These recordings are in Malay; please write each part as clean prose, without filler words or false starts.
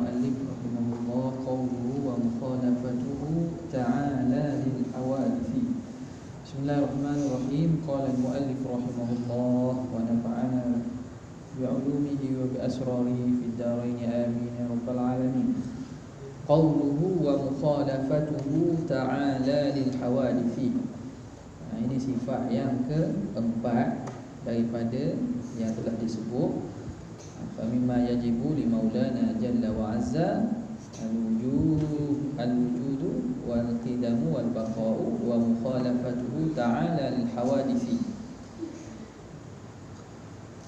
المؤلف رحمه الله قوله ومخالفته تعالى للحوادث. بسم الله الرحمن الرحيم. قال المؤلف رحمه الله ونفعنا بعلومه وبأسراره في الدارين آمين يا رب العالمين. قوله ومخالفته تعالى للحوادث. Ini sifat yang keempat daripada yang telah disebut. Famimma yajibu li maulana jalla wa azza al-wujud wal qidamu wal baqa'u wa mukhalafatuhu ta'ala lil hawadisi.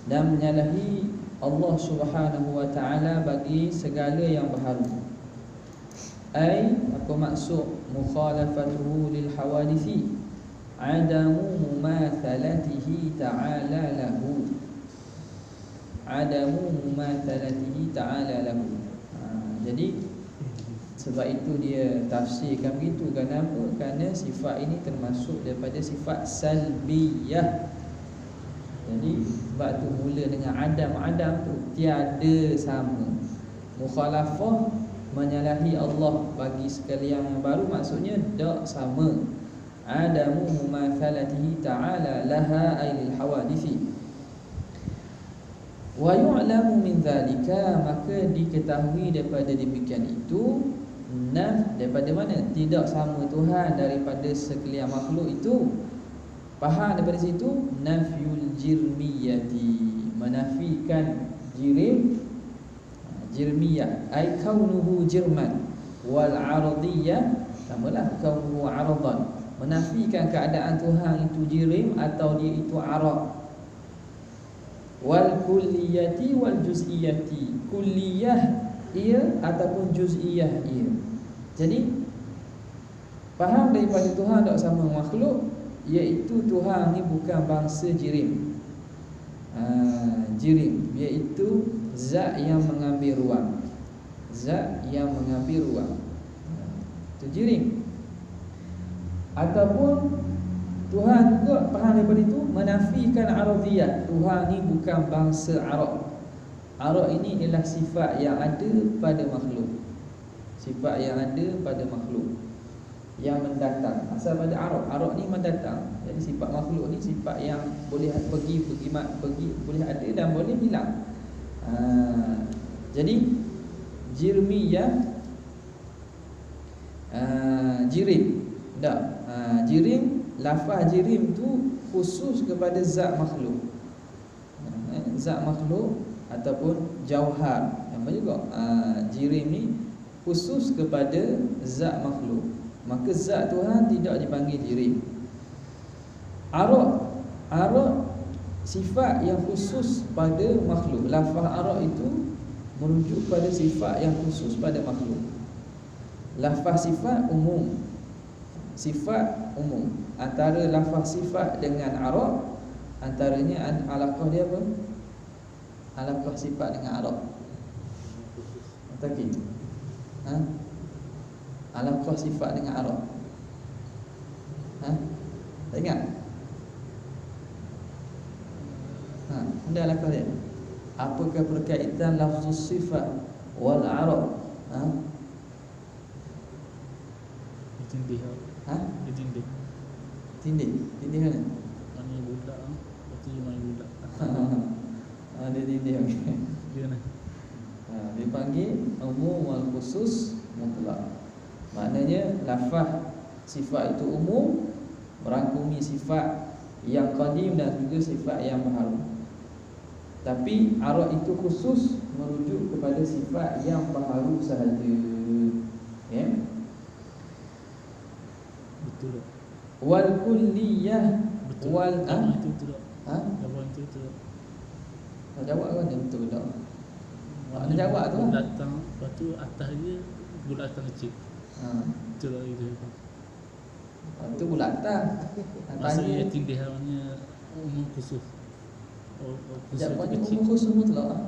Dan menyalahi Allah Subhanahu wa taala bagi segala yang berharu. Ai apa maksud mukhalafatuhu lil hawadisi? Adamu mumathalatihi ta'ala lahu. Adamu mumathalatihi ta'ala lahu. Jadi sebab itu dia tafsirkan begitu. Kenapa? Kerana sifat ini termasuk daripada sifat salbiyah. Jadi sebab tu mula dengan adam tu tiada sama. Mukhalafah menyalahi Allah bagi sekalian yang baru, maksudnya tak sama. Adamu mumathalatihi ta'ala laha ailil hawadisi. Wa yu'lamu min dhalika, maka diketahui daripada demikian itu daripada mana? Tidak sama Tuhan daripada sekalian makhluk itu. Faham daripada situ? Nafyul jirmiyati, menafikan jirmiyah, ai kaunuhu jirman, wal aradiyah samalah kaunuhu aradan, menafikan keadaan Tuhan itu jirim atau dia itu arad. Wal kulliyati wal juz'iyati, kulliyah ia ataupun juz'iyah ia. Jadi faham daripada Tuhan tak sama makhluk, iaitu Tuhan ni bukan bangsa jirim. Jirim iaitu zat yang mengambil ruang. Zat yang mengambil ruang, itu jirim. Ataupun Tuhan juga faham daripada itu menafikan aradiyah. Tuhan ni bukan bangsa arad. Arad ini ialah sifat yang ada pada makhluk. Sifat yang ada pada makhluk yang mendatang. Asal pada arad. Arad ni mendatang. Jadi sifat makhluk ni sifat yang boleh pergi boleh ada dan boleh hilang. Jadi jirmiyah, jirim. Tak. Jirim, lafaz jirim tu khusus kepada zat makhluk. Zat makhluk ataupun jauhar. Apa juga? Jirim ni khusus kepada zat makhluk. Maka zat Tuhan tidak dipanggil jirim. Arad sifat yang khusus pada makhluk. Lafaz arad itu merujuk pada sifat yang khusus pada makhluk. Lafaz sifat umum. Sifat umum. Antara lafaz sifat dengan arad, antaranya alaqah dia apa? Alaqah sifat dengan arad. Takik. Alaqah sifat dengan arad. Tak ingat? Ada alaqah dia. Apakah berkaitan lafzus sifat wal arad? Tindih. Tindih mana? Main budak. Berarti main budak. Dia tindih okey. Gimana? Dipanggil umum wal khusus mutlak. Maknanya lafaz sifat itu umum, merangkumi sifat yang qadim dan juga sifat yang baharu. Tapi arad itu khusus merujuk kepada sifat yang baharu sahaja. Ya. Betul tak? Wal kulliyah Betul. wal Itu betul tak? Jawapan itu betul tak? Jawab kan dia betul tak? Nak jawab tu lah. Datang, lepas tu atas dia bulatan kecil. Betul tak itu? Itu bulatan. Maksudnya tindih namanya umum khusus. Jawapannya umum khusus mutlak.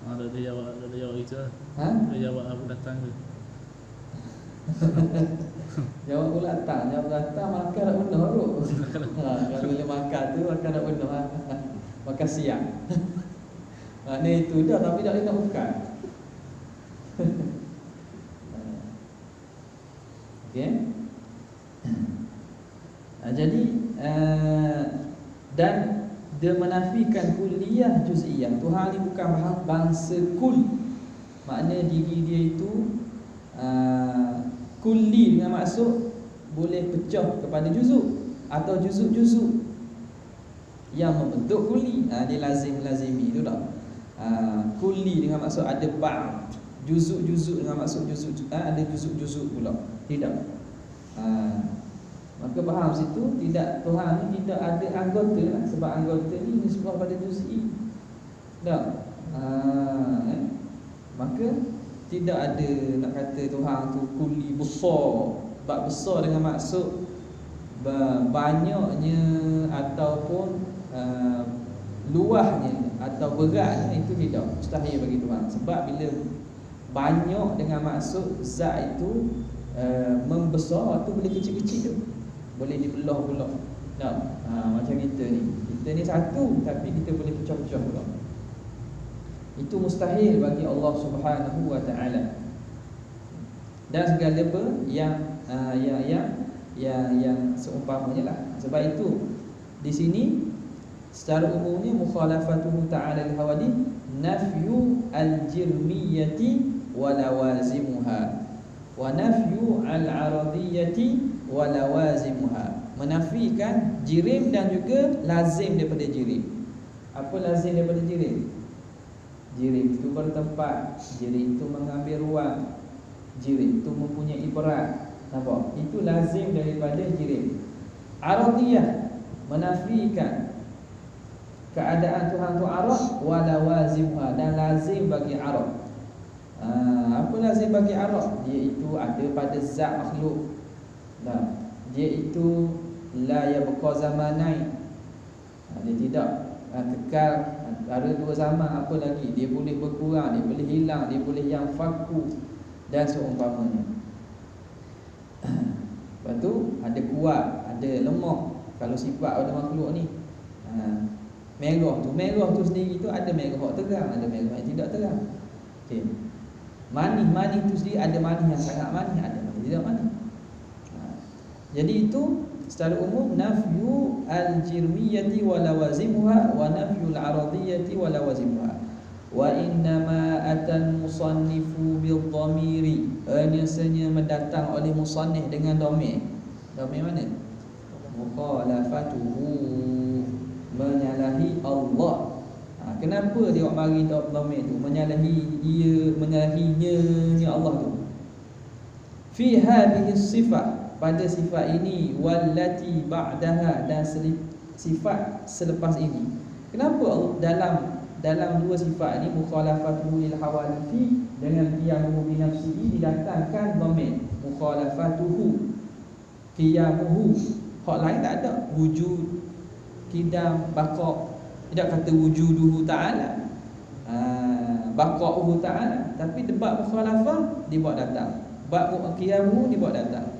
Ada jawab itu lah. Ada jawab aku datang tu. Jawab bulatan makan nak bunuh tu. Kalau boleh makan tu makan nak bunuh. Makan siang. Maknanya itu dah, tapi tak boleh nak bukan. Okey. Jadi dan dia menafikan kulliyah juz'iyah. Tuhan ni bukan bangsa kul. Makna diri dia itu kulli dengan maksud boleh pecah kepada juzuk atau juzuk-juzuk yang membentuk kulli. Dia lazim-lazimi itu tak. Kulli dengan maksud ada ba'd, juzuk-juzuk dengan maksud juzuk, ada juzuk-juzuk pula. Tidak. Maka faham situ tidak, Tuhan ni tidak ada anggota lah, sebab anggota ni nisbah pada juz'i. Tak. Maka tidak ada nak kata Tuhan tu kulli besar, bab besar dengan maksud banyaknya ataupun luahnya atau beratnya, itu tidak, mustahil bagi Tuhan. Sebab bila banyak dengan maksud zat itu membesar, tu boleh kecil-kecil tu, boleh dibelah-belah. Tak? Macam kita ni satu, tapi kita boleh pecah-pecah pula. Itu mustahil bagi Allah Subhanahu wa taala. Dan segala apa yang seumpamanya lah. Sebab itu di sini secara umumnya mukhalafatuhu ta'ala al-hawadith nafyu al-jirmiyati wa lawazimuha wa nafyu al-aradiyati wa lawazimuha. Menafikan jirim dan juga lazim daripada jirim. Apa lazim daripada jirim? Jirim itu bertempat, jirim itu mengambil ruang, jirim itu mempunyai berat. Nampak? Itu lazim daripada jirim. Aradiyah menafikan keadaan Tuhan tu arad, wa lawazimha, dan lazim bagi arad. Apa lazim bagi arad? Dia itu ada pada zat makhluk. Dia itu la yabqa zamanain. Dia tidak kekal ada dua zaman. Apa lagi? Dia boleh berkurang, dia boleh hilang, dia boleh yang faku dan seumpamanya. Lepas tu ada kuat, ada lemah. Kalau sifat pada makhluk ni merah tu sendiri tu ada merah yang terang, ada merah yang tidak terang. Okey. Manis tu sendiri ada manis yang sangat manis, ada manis tidak manis. Jadi itu secara umum nafyu al-jirmiyati wa lawazimuha wa nafyu al-aradiyati wa lawazimuha. Wa innama atal musannifu bil dhamiri, biasanya mendatang oleh musannif dengan dhamir. Dhamir mana? Mukhalafatuhu, menyalahi Allah. Kenapa dia mari dhamir tu? Menyalahi dia, menyalahinya Allah tu. Fi hadhihi sifat, pada sifat ini, wallati ba'daha, dan sifat selepas ini. Kenapa dalam dua sifat ni, mukhalafatuhu lil hawalifi dengan qiyamuhu bi nafsihi, didatangkan dhamir mukhalafatuhu, qiyamuhu. Hak lain tak ada, wujud, qidam, baqa'. Tidak kata wujuduhu ta'ala, baqa'uhu ta'ala, tapi bab mukhalafah dibawa datang, bab qiyamuhu dibawa datang.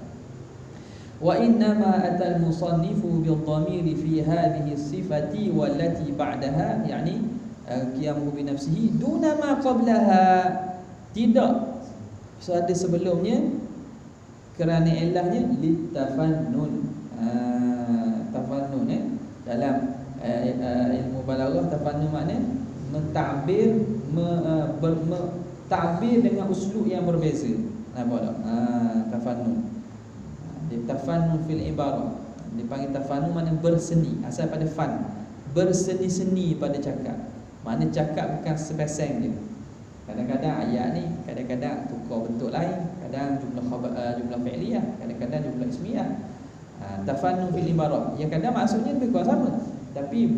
Wa innama atal musannifu bil dhamiri fi hadhihi sifati wallati ba'daha, yani qiyamuhu bi nafsihi duna ma qablaha, tidak ada sebelumnya, kerana ilahnya litafannun. Tafannun dalam ilmu balaghah, tafannun makna mentakbir, takbir dengan uslub yang berbeza. Nampak tak? Tafannun. Tafannun fil ibarah, dipanggil tafannun makna berseni, asal pada fan, berseni-seni pada cakap. Makna cakap bukan sepasang je. Kadang-kadang ayat ni kadang-kadang tukar bentuk lain, kadang jumlah fi'liyah, kadang-kadang jumlah ismiyah. Tafannun fil ibarah, yang kadang maksudnya lebih kurang sama, tapi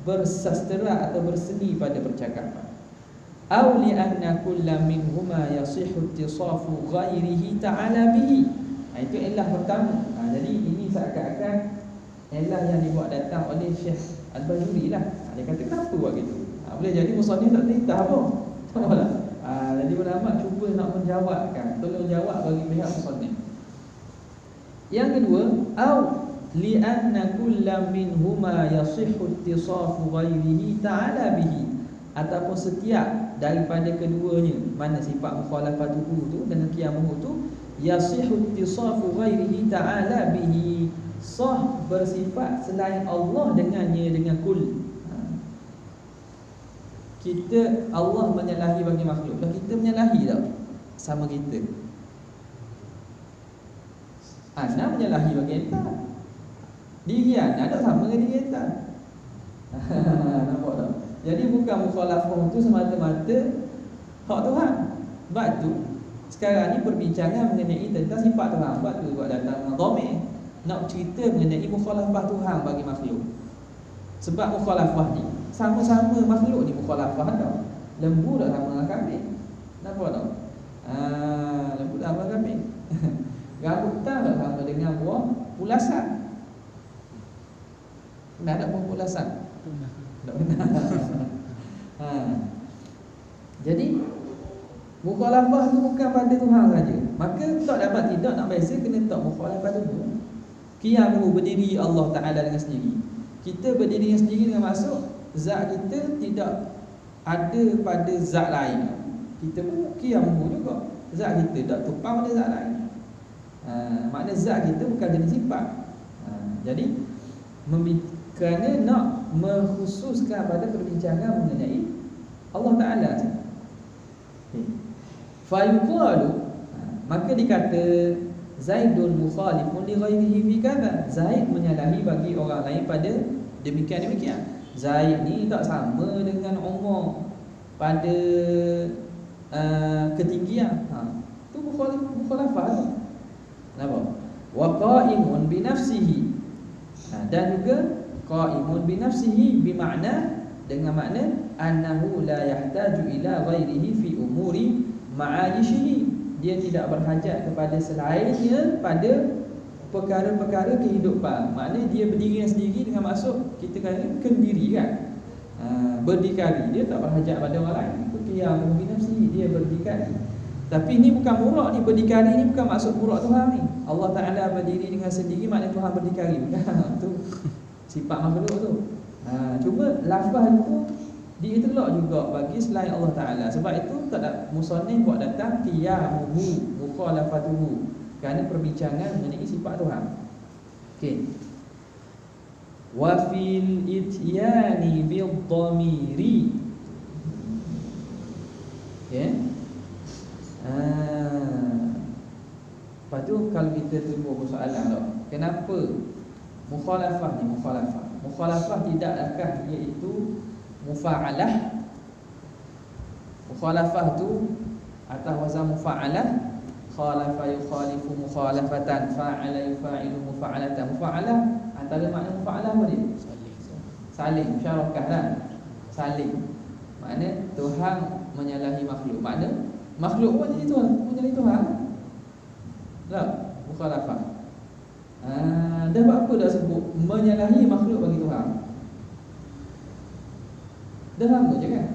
bersastera atau berseni pada percakapan. Aw li anna kullam minhuma yasihhu ittisafu ghairihi ta'ala bihi. Itu ilah pertama. Jadi ini seakan-akan ilah yang dibuat datang oleh Syekh Al-Bajuri lah. Dia kata kenapa buat gitu? Boleh jadi musannif tak cerita apa. Tahulah. Jadi ulama cuba nak menjawabkan, tolong jawab bagi pihak musannif. Yang kedua, au li anna kullam minhuma yasihhu ittisafu ghairihi ta'ala bihi, ataupun setiap daripada keduanya, mana sifat mukhalafatuhu tu dengan qiyamuhu tu, yasihu ittisafu ghairihi ta'ala bihi, sah bersifat selain Allah dengannya dengan kul. Kita, Allah menyalahi bagi makhluk, dan kita menyalahi tak sama kita? Ana menyalahi bagi enta, diri ana tak sama dengan diri enta. Nampak tak? Jadi bukan mukhalafah itu semata-mata hak Tuhan. Sebab tu sekarang ni perbincangan mengenai tentang sifat Tuhan. Sebab tu buat datang dhamir, nak cerita mengenai mukhalafah Tuhan bagi makhluk. Sebab mukhalafah ni sama-sama makhluk ni mukhalafah tau. Lembu tak sama dengan kambing. Nampak tak? Lembu tak sama dengan kambing. Rambutan tak sama dengan buah pulasan. Pernah tak buah pulasan? Tak benar. Jadi mukhalafah tu bukan pada Tuhan saja. Maka tak dapat tidak nak biasa kena tak mukhalafah tu. Qiyamuhu, berdiri Allah Ta'ala dengan sendiri. Kita berdiri dengan sendiri dengan maksud zat kita tidak ada pada zat lain. Kita pun qiyamuhu juga, zat kita tak tumpang pada zat lain. Makna zat kita bukan jenis sifat. Jadi kerana nak mengkhususkan pada perbincangan mengenai Allah Ta'ala. Fayuqalu, maka dikata Zaidun mukhalifun li ghairihi fi kadza, Zaid menyalahi bagi orang lain pada demikian. Zaid ni tak sama dengan Umar pada ketinggian. Tu mukhalafah tu. Kenapa? Wa qa'imun bi nafsihi, dan juga qa'imun bi nafsihi bermakna dengan makna annahu la yahtaju ila ghairihi fi umuri ma'ayishihi, dia tidak berhajat kepada selainnya pada perkara-perkara kehidupan. Maknanya dia berdiri sendiri dengan maksud kita kata kendiri kan. Berdikari, dia tak berhajat pada orang lain. Itu qiyam bi nafsihi, dia berdikari. Tapi ini bukan murak ni, berdikari ni bukan maksud murak Tuhan ni. Allah Ta'ala berdiri dengan sendiri maknanya Tuhan berdikari. Itu sifat makhluk tu. Cuma lafaz itu diitlak juga bagi selain Allah Ta'ala. Sebab itu tak ada musannif buat datang qiyamuhu, mukhalafatuhu, kerana perbincangan mengenai sifat Tuhan. Okey. Wa fil ityani bil dhamiri. Okey. Lepas tu kalau kita timbul persoalan tak, kenapa mukhalafah ni mukhalafah tidakkah iaitu mufa'alah? Mukhalafah tu atas wazan mufa'alah, khalafa yukhalifu mukhalafatan, fa'ala yufa'ilu mufa'alatan. Mufa'alah antara makna mufa'alah apa dia? Saling, musyarakah kan? Saling. Makna Tuhan menyalahi makhluk. Makna makhluk pun jadi Tuhan, menyalahi Tuhan. Tak? Mukhalafah. Dah apa dah sebut menyalahi makhluk bagi Tuhan? Dah lama je kan?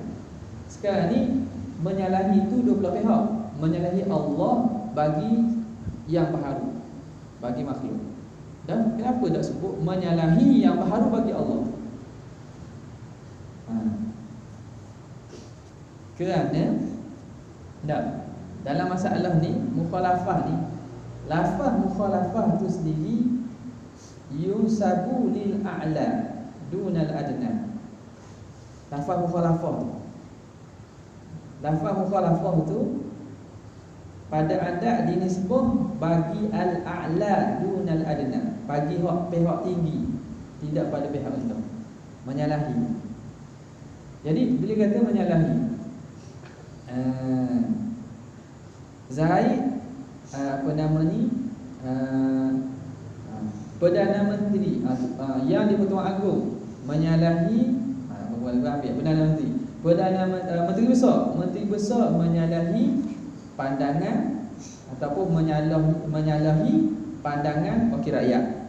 Sekarang ni menyalahi itu dua belah pihak. Menyalahi Allah bagi yang baharu, bagi makhluk. Dan kenapa tak sebut menyalahi yang baharu bagi Allah? Kerana tak, dalam masalah ni mukhalafah ni, lafaz mukhalafah tu sendiri yusabu lil a'la dunal adna. Lafaz mukhalafah tu pada adat dinisbah bagi al-a'la dunal adna, bagi pihak tinggi, tidak pada pihak rendah. Menyalahi. Jadi bila kata menyalahi, Zaid apa nama ni, Perdana Menteri yang di Pertuan Agong menyalahi Perdana Menteri besar menyalahi pandangan ataupun menyalahi pandangan wakil rakyat.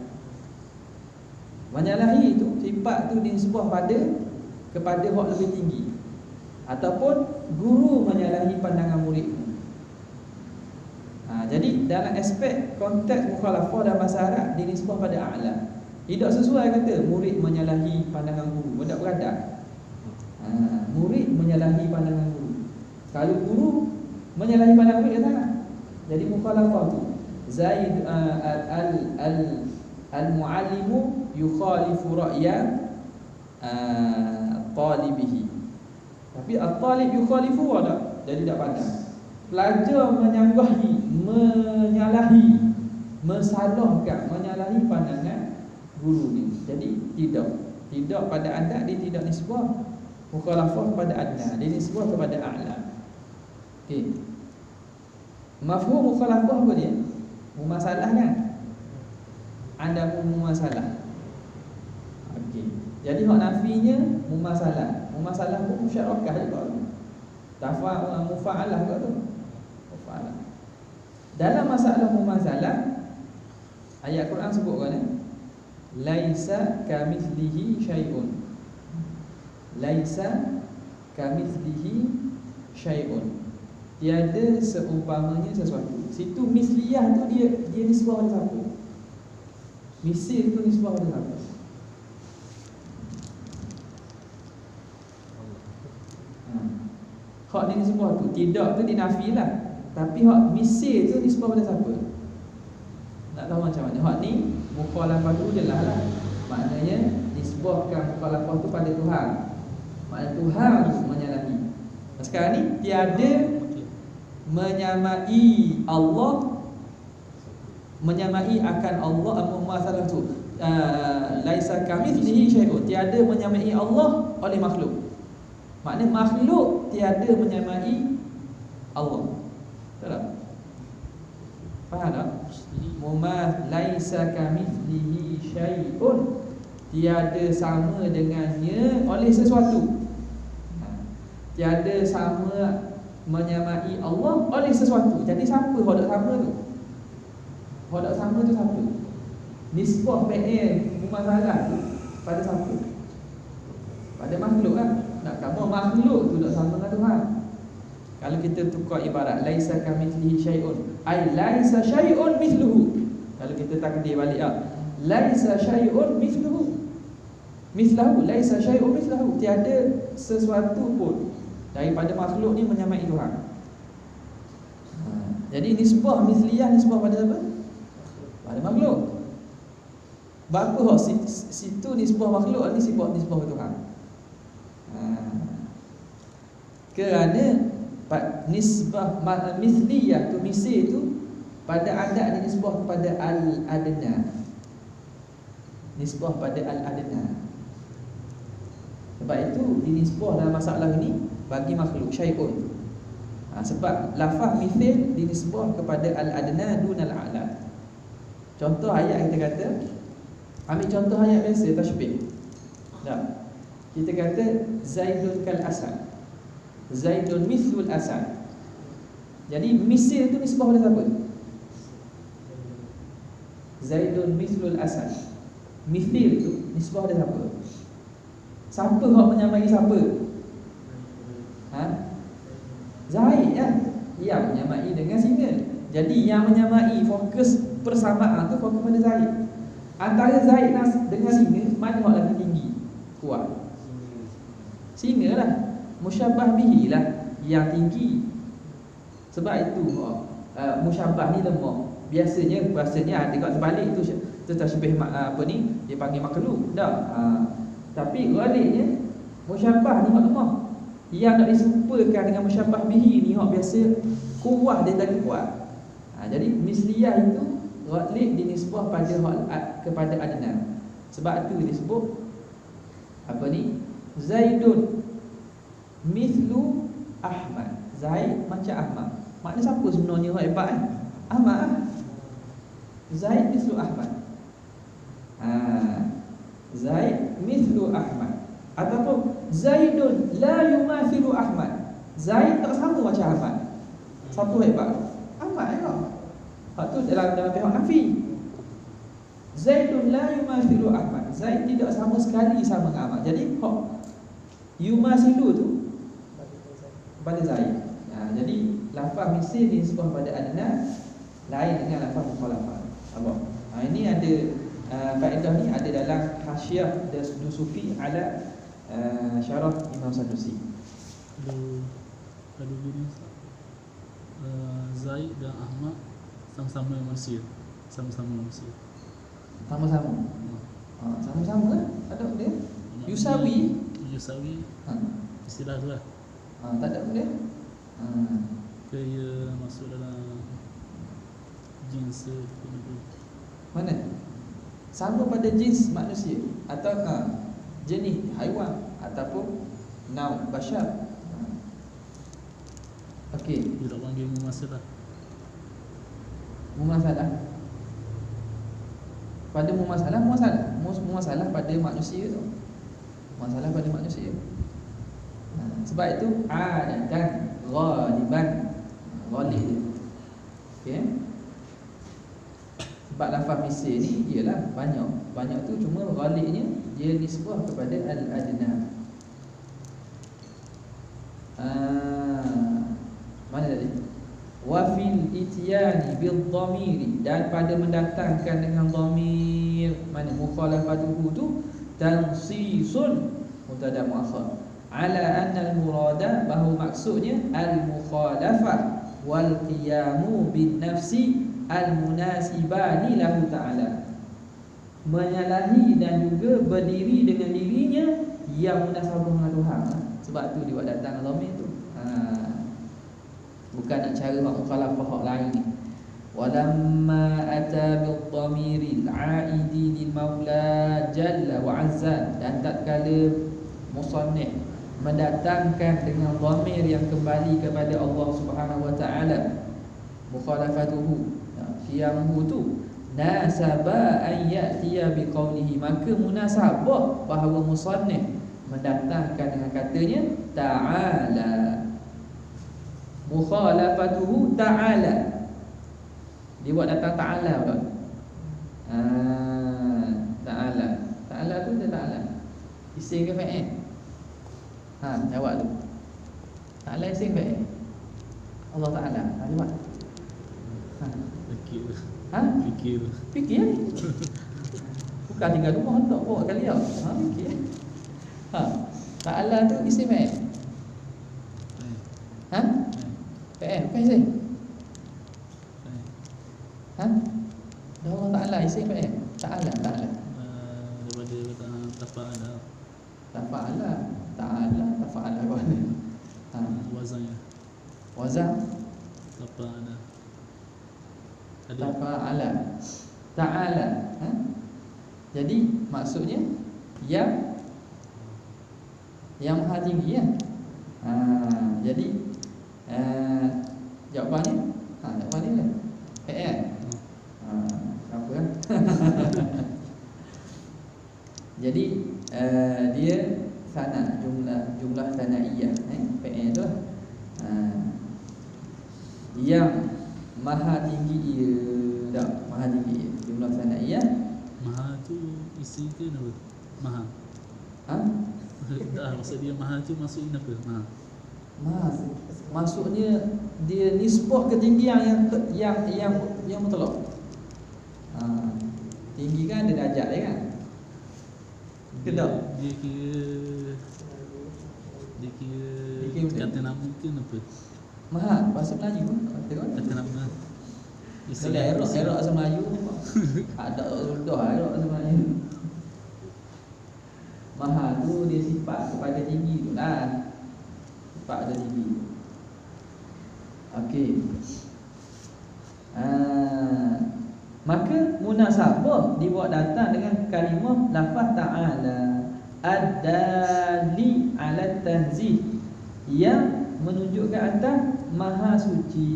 Menyalahi itu sifat tu disebut kepada hak lebih tinggi, ataupun guru menyalahi pandangan murid. Jadi dalam aspek konteks mukhalafah dalam bahasa Arab dinisbah pada a'la. Tidak sesuai kata murid menyalahi pandangan guru, tidak beradat. Murid menyalahi pandangan guru. Kalau guru menyalahi pandang murid, dia tak nak. Jadi mukhalafah tu Zaid al-muallimu yukhalifu ra'ya talibihi. Tapi at-talib yukhalifu tak. Jadi tak pandang. Pelajar menyalahi, menyalahi pandangan guru ni. Jadi tidak pada adab, dia tidak nisbah mukhalafah pada adab, dia nisbah kepada a'la. Okey. Mafhum mukhalafah apa dia? Mumasalah kan? Anda mumasalah. Okey. Jadi hak nafinya mumasalah. Mumasalah pun musyarakah juga. Mufa'alah juga tu. Mufa'alah. Dalam masalah mumasalah, ayat Quran sebut kan, laisa kamithlihi syai'un. Laisa kamithlihi syai'un. Tiada seumpamanya sesuatu. Situ misliyah tu dia nisbah pada siapa? Misil tu nisbah pada siapa? Hak ni nisbah tu, tidak tu dinafilah. Tapi hak misil tu nisbah pada siapa? Nak tahu macam mana? Hak ni mukhalafah tu jelas lah. Maknanya nisbahkan mukhalafah tu pada Tuhan. Maknanya Tuhan menyalahi. Sekarang ni tiada menyamai Allah, menyamai akan Allah masalah tu. Laisa kamitslihi syai'un. Tiada menyamai Allah oleh makhluk. Maknanya makhluk tiada menyamai Allah. Betul tak? Faham tak? Laisa kamitslihi syai'un. Tiada sama dengannya oleh sesuatu. Tiada sama menyamai Allah oleh sesuatu. Jadi siapa hak tak sama tu? Hak tak sama tu siapa? Nisbah fi'il mumasalah tu pada siapa? Pada makhluk kan? Nak kamu makhluk tu tak sama dengan Tuhan. Kalau kita tukar ibarat laisa kamitslihi syai'un, ai laisa syai'un mithluhu. Kalau kita takdir balik laisa syai'un mithluhu. Mithlahu laisa syai'un mithlahu. Tiada sesuatu pun daripada makhluk ni menyamai Tuhan. Jadi nisbah mithliyah nisbah pada apa? Pada makhluk. Bapa situ nisbah makhluk, ni nisbah Tuhan. Kerana nisbah mithliyah tu, misil tu pada adab ni nisbah kepada al-adna. Nisbah pada al-adna. Sebab itu dinisbah dalam masalah ini bagi makhluk syai'un. Sebab lafaz mithil dinisbah kepada al-adna dunal a'la. Contoh ayat kita kata, ambil contoh ayat biasa tashbih. Tak. Kita kata Zaidun kal asad. Zaidun mithlul asad. Jadi misil tu nisbah pada siapa? Zaidun mithlul asad. Mithil tu nisbah pada siapa? Siapa hak menyamai siapa? Zaid kan? Yang menyamai dengan singa. Jadi yang menyamai fokus persamaan tu fokus pada Zaid. Antara Zaid dengan singa, mana hak lagi tinggi? Kuat. Singa lah. Musyabbah bihi lah yang tinggi. Sebab itu musyabbah ni lemah. Biasanya ada kat sebalik tu tashbih apa ni dia panggil makhluk. Dah. Tapi galiknya musyabbah ni hak lemah. Yang nak diserupakan dengan musyabbah bihi ni hak biasa kuah dia lagi kuat. Jadi misliyah itu ghalib dinisbah pada kepada adna. Sebab itu disebut apa ni? Zaidun mithlu Ahmad. Zaid macam Ahmad. Maknanya siapa sebenarnya hak hebat kan? Ahmad. Zaid mithlu Ahmad. Zaid mithlu Ahmad. Ataupun Zaidun la yumathilu Ahmad. Zaid tak sama macam Ahmad. Siapa hebat? Ahmad ya. Hak tu dalam pihak nafi. Zaidun la yumathilu Ahmad. Zaid tidak sama sekali sama dengan Ahmad. Jadi hak yumathilu tu pada Zaid. Jadi lafaz misil disebut pada adna lain dengan lafaz mukhalafah. Apa? Ini ada faedah ni ada dalam Hasyiah Dusuki ala syarah Imam Sanusi. Ada gini Zaid dan Ahmad sama-sama manusia. Sama-sama. Hmm. Sama-sama kan? Ada dia. Yusawi. Ha. Istilah tu lah. Tak ada dia. Ke ia masuk dalam jenis Mana? Sama pada jenis manusia atau jenis haiwan ataupun naum bashar. Okey, dia tak panggil mumasalah. mumasalah. Pada mumasalah pada manusia tu. Masalah pada manusia. Sebab itu dan ghaliban. Ghalib. Okey. Sebab lafaz misal ni ialah banyak tu cuma ghalibnya dia nisbah kepada al-adna. Mana tadi? Wa fil ityani bil dhamiri, dan pada mendatangkan dengan dhamir, mana mukhalafatuhu tu tansisun mubtada muakhar ala anna al murada, bahawa maksudnya al mukhalafah wal qiyamu bin nafsi al munasibani lahu ta'ala, menyalahi dan juga berdiri dengan dirinya yang munasabah dengan Tuhan. Sebab tu dia buat datang dhamir tu. Bukan nak cara mukhalafah hak lain ni. Walamma ata bil dhamiril aidi lil maula jalla wa azza, dan tatkala musannif mendatangkan dengan dhamir yang kembali kepada Allah Subhanahu wa taala, mukhalafatuhu qiyamuhu tu, nasaba an ya'tiya biqaulihi, maka munasabah bahawa musannif mendatangkan dengan katanya ta'ala, mukhalafatuhu ta'ala. Dia buat datang ta'ala pula. Ta'ala. Ta'ala tu dia ta'ala. Isim ke fa'il? Jawab tu. Ta'ala isim fa'il. Allah Ta'ala. Jawab. Fikir. Fikir. Bukan tinggal rumah tak bawa kali ya. Fikir. Ta'ala tu isim fa'il. Fa'il sih. Allah Ta'ala isim fa'il. Ta'ala. Daripada kata tafa'ala. Tafa'ala wazannya. Wazan Tafa'ala. Tafa'ala. Ta'ala. Jadi maksudnya yang maha tinggi ya. Jadi jawapannya lah fa'il. Apa kan? Jadi dia sana, jumlah sanaiyah, fa'il tu lah. Yang maha tinggi ia, maha tinggi ia, jumlah sanaiyah. Maha tu isi ke apa? Maha. Maksud dia maha tu maksudnya apa? Maha. Maksudnya dia nisbah ketinggian yang mutlak. Tinggi kan ada darjat dia kan? Dia kira kata nama ke apa? Maha bahasa Melayu kata nama. Erok bahasa Melayu. Ada sudah erok bahasa Melayu. Maha tu dia sifat kepada tinggi tu lah. Sifat ada tinggi. Okey. Maka munasabah dibuat datang dengan kalimah lafaz ta'ala ad-dali ala tanzih, yang menunjukkan atas maha suci.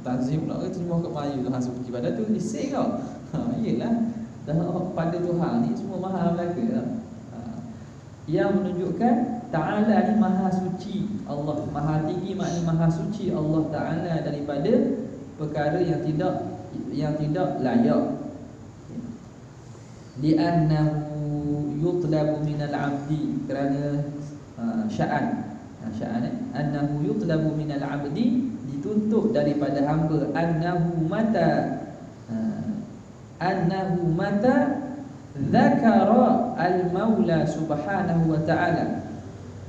Tanzih pula ke terjemah kat Melayu maha suci, padahal tu isim kau. Iyalah, dah pada Tuhan ni semua maha belaka. Yang menunjukkan ta'ala ni maha suci. Allah maha tinggi, maknanya maha suci Allah Ta'ala daripada perkara yang tidak layak. Li'annahu yutlabu minal 'abdi, kerana sya'an annahu yutlabu minal 'abdi, dituntut daripada hamba, annahu mata dzakara al-maula subhanahu wa ta'ala,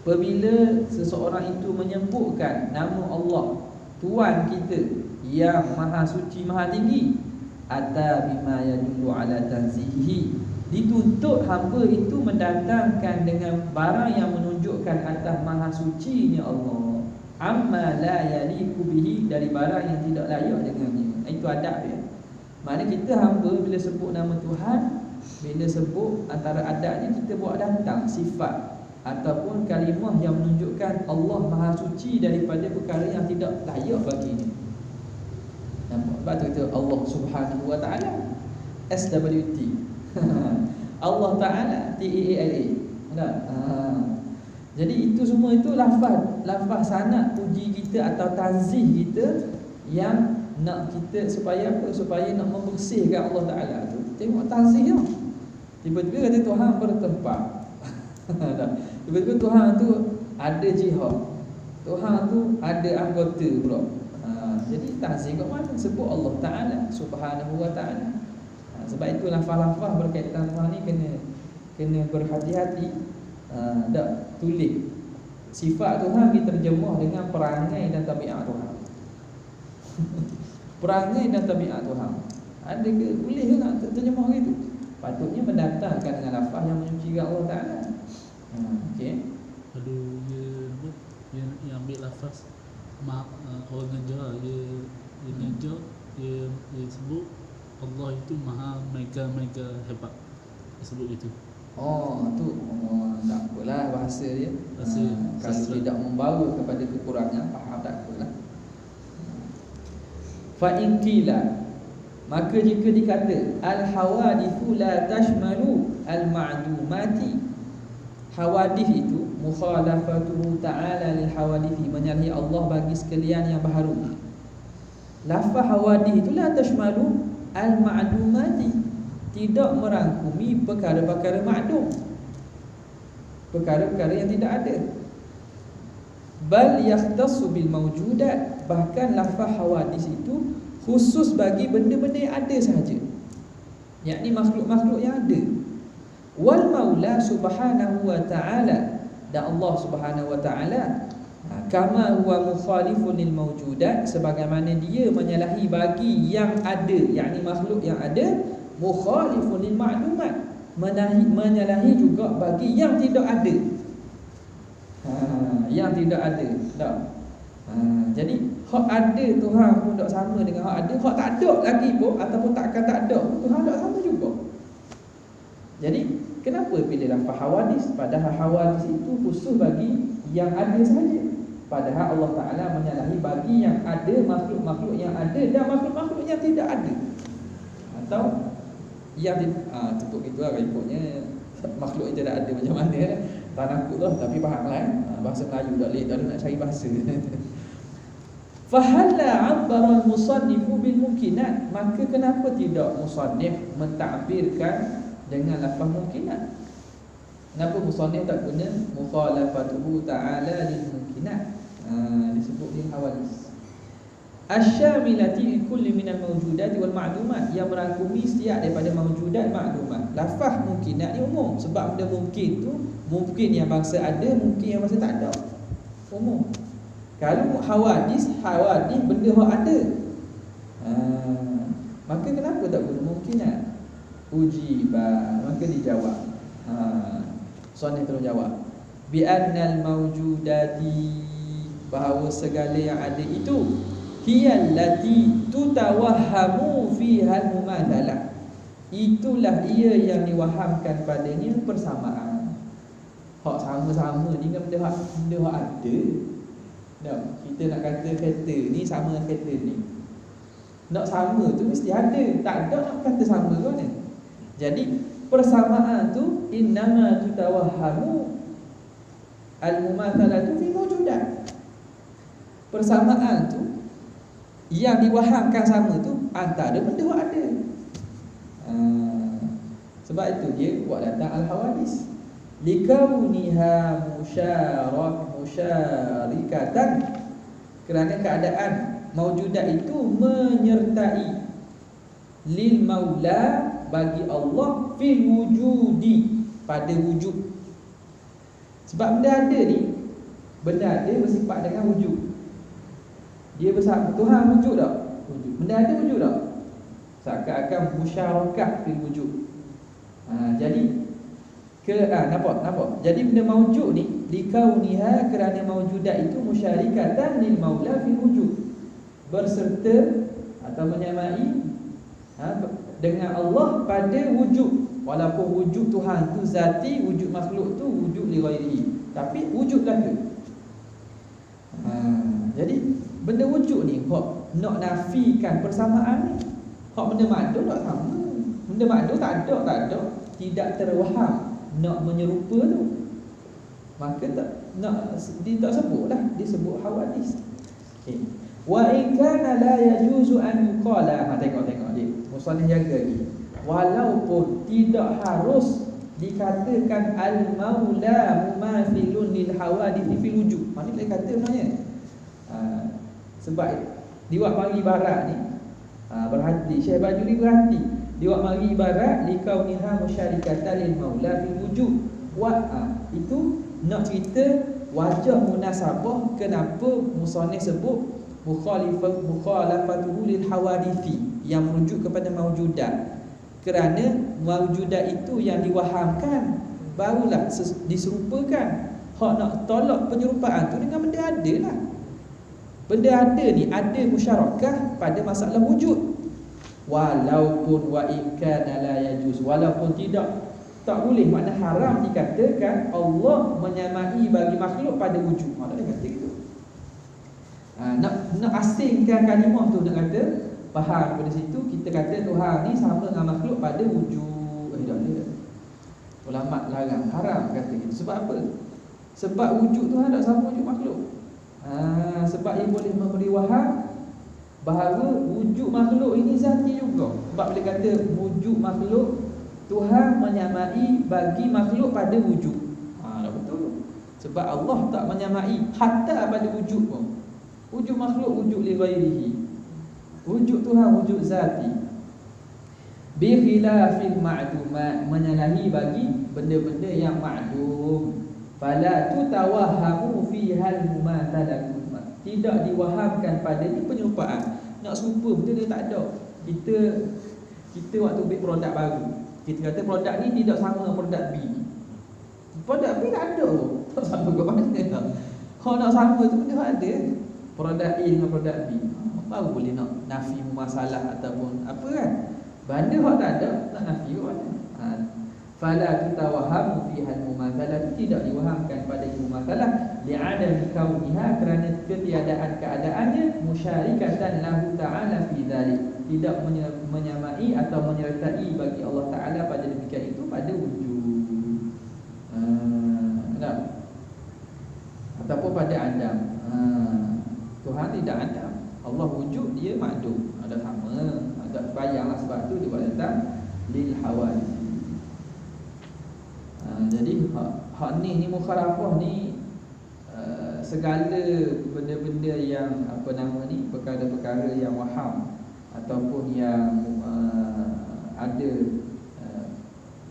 Apabila seseorang itu menyebutkan nama Allah, Tuhan kita yang maha suci, maha tinggi, ata bima yadullu ala tanzihi, dituntut hamba itu mendatangkan dengan barang yang menunjukkan atas maha sucinya Allah, amma la yaliku bihi, dari barang yang tidak layak dengannya. Itu adab dia. Maknanya kita hamba bila sebut nama Tuhan, bila sebut, antara adabnya kita buat datang sifat ataupun kalimah yang menunjukkan Allah maha suci daripada perkara yang tidak layak baginya. Nampak? Sebab tu Allah Subhanahu wa taala, SWT. Allah Taala, TAALA. Jadi itu semua itu lafaz sanad puji kita atau tanzih kita yang nak kita supaya apa? Supaya nak membersihkan Allah Taala tu. Tengok tanzih tu. Tiba-tiba kata Tuhan bertempat. Tiba-tiba Tuhan tu ada jihad, Tuhan tu ada anggota pula. Jadi tanzih kat mana? Sebut Allah Ta'ala Subhanahu wa ta'ala. Sebab itu lafaz-lafaz berkaitan Tuhan ni kena berhati-hati. Tak tulis sifat Tuhan diterjemah dengan perangai dan tabiat Tuhan. Perangai dan tabiat Tuhan. Ada ke? Boleh ke nak terjemah gitu? Patutnya mendatangkan dengan lafaz yang menyucikan Allah Ta'ala. Okey. Lalu dia ambil lafaz orang ngajar, dia ngajar, dia sebut Allah itu maha mega hebat. Dia sebut itu. Tak apalah bahasa dia. Kalau tidak membawa kepada kekurangan, faham tak apalah. Fa in qila, maka jika dikata al-hawadithu la tashmalu al-ma'dumati, hawadith itu mukhalafatuhu ta'ala lil hawadithi, menyalahi Allah bagi sekalian yang baharu. Lafaz hawadith itu la tashmalu al-ma'dumati, tidak merangkumi perkara-perkara ma'dum, perkara-perkara yang tidak ada. Bal yakhtassu bil mawjudat, bahkan lafaz hawadith itu khusus bagi benda-benda yang ada sahaja, yakni makhluk-makhluk yang ada. Wal maula subhanahu wa ta'ala, dan Allah Subhanahu wa ta'ala kama huwa mukhalifun lil mawjudat, sebagaimana dia menyalahi bagi yang ada, yakni makhluk yang ada, mukhalifun lil ma'lumat, menyalahi juga bagi yang tidak ada. Yang tidak ada. Tak. Jadi hak ada Tuhan pun tak sama dengan hak ada, hak tak ada lagi pun ataupun takkan tak ada, Tuhan tak sama juga. Jadi kenapa pilih lafaz hawadis, padahal hawadis itu khusus bagi yang ada saja, padahal Allah Ta'ala menyalahi bagi yang ada, makhluk-makhluk yang ada dan makhluk-makhluk yang tidak ada. Atau yang tutup gitulah ikutnya makhluk yang tidak ada macam mana. Tak nakut lah, tapi faham lah bahasa Melayu tak leh, tak nak cari bahasa. Fahalla 'abbara al-musannifu bil mumkinat, maka kenapa tidak musannif mentakbirkan dengan lafaz mumkinat? Kenapa musannif tak guna mukhalafatuhu ta'ala lil mumkinat? Disebut di hawadis asyamilati li kulli minal mawjudati wal ma'lumat, yang merangkumi setiap daripada mawjudat maklumat. Lafaz mumkinat ni umum, sebab benda mungkin tu mungkin yang bangsa ada, mungkin yang bangsa tak ada, umum. Kalau hawadis benda yang ada, maka kenapa tak guna mumkinat? Ujiba, maka dijawab. Soalan terus jawab bi annal mawjudati, bahawa segala yang ada itu hiyallati tutawahhamu fiha al-mumathalah, itulah ia yang diwahamkan padanya persamaan. Hak sama-sama ni kan benda hak ada. Tak, kita nak kata kereta ni sama dengan kereta ni, nak sama tu mesti ada, tak ada nak kata sama kan ni. Jadi persamaan tu innama tutawahhamu al-mumathalatu fi mawjudat, persamaan tu yang diwahamkan sama tu antara benda yang ada. Sebab itu dia buat datang al-hawadis likauniha musyarikatan, kerana keadaan mawjudat itu menyertai lil maula, bagi Allah, fil wujudi, pada wujud. Sebab benda ada ni Benda ada bersifat dengan wujud. Dia bersifat Tuhan wujud tak? Wujud. Benda ada wujud tak? Seakan-akan musyarakah fil wujud. Jadi nampak. Jadi benda maujud ni likauniha, kerana maujudat itu musyarikatan lil maula fil wujud, berserta atau menyamai dengan Allah pada wujud. Walaupun wujud Tuhan tu zati, wujud makhluk tu wujud li ghairihi, tapi wujud belaka. Jadi benda wujud ni hak nak nafikan persamaan ni, hak benda makdum tak sama. Benda makdum tak ada, tidak terwaham nak menyerupa tu, maka dia tak sebutlah, dia sebut hawadis. Okay. Wa in kana la yajuzu an yuqala, tengok dia musannif jaga ni, walaupun tidak harus dikatakan al-maula mumathilun lil hawadith fil wujud. Mana boleh kata sebenarnya? Sebab di waktu mari barat ni berhati, Syekh Bajuri berhati di waktu mari barat likauniha musyarikatan lil maula fil wujud. Itu nak cerita wajah munasabah kenapa musannif sebut mukhalafatuhu lil hawadithi, yang merujuk kepada maujudat. Kerana maujudat itu yang diwahamkan, barulah diserupakan. Hak nak tolak penyerupaan tu dengan benda ada lah. Benda ada ni ada musyarakah pada masalah wujud. Walaupun wa in kana la yajuz, walaupun tak boleh, makna haram dikatakan Allah menyamai bagi makhluk pada wujud. Tak boleh kata gitu. Nak asingkan kalimah tu, nak kata faham pada situ kita kata Tuhan ni sama dengan makhluk pada wujud. Tak boleh. Ulama larang, haram kata gitu. Sebab apa? Sebab wujud Tuhan tak sama wujud makhluk. Sebab ia boleh memberi waham bahawa wujud makhluk ini zati juga. Sebab boleh kata wujud makhluk Tuhan menyamai bagi makhluk pada wujud. Tak betul. Sebab Allah tak menyamai hatta pada wujud pun. Wujud makhluk wujud li ghairihi. Wujud Tuhan wujud zati. Bi khilafil ma'dumat, menyalahi bagi benda-benda yang ma'dum. Fala tutawahhamu fihal mumathalah, tidak diwahamkan pada ni penyerupaan. Nak serupa benda dia tak ada. Kita waktu buat produk baru, kita kata produk ni tidak sama dengan produk B. Produk B tak ada. Tak sama ke mana tak. Kalau nak sama tu benda ada. Produk A dengan produk B, baru boleh nak nafi masalah ataupun apa kan. Benda hak tak ada, nak nafi ke mana? Fala tutawahamu fiha al-mumathalah, tidak diwahamkan pada mumathalah li'adami kauniha, kerana ketiadaan keadaannya musyarikatan lahu ta'ala fi dzalik, tidak menyamai atau menyertai bagi Allah Ta'ala pada demikian itu pada wujud. Ataupun pada adam. Tuhan tidak adam, Allah wujud, dia makdum. Ada sama, ada bayanglah, sebab tu dia buat datang lil hawadith. Jadi hak ni mukhalafah ni segala benda-benda yang perkara-perkara yang waham ataupun yang ada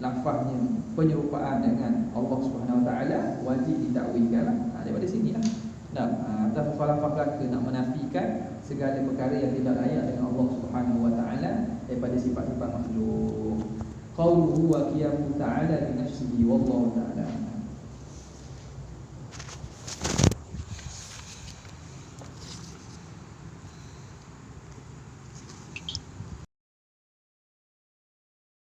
lafaznya penyerupaan dengan Allah Subhanahu Wa Taala wajib ditakwilkan. Daripada sinilah. Atas mukhalafah belaka nak menafikan segala perkara yang tidak layak dengan Allah Subhanahu Wa Taala daripada sifat-sifat makhluk. Qauluhu wa qiyamu ta'ala bi nafsihi wallahu ta'ala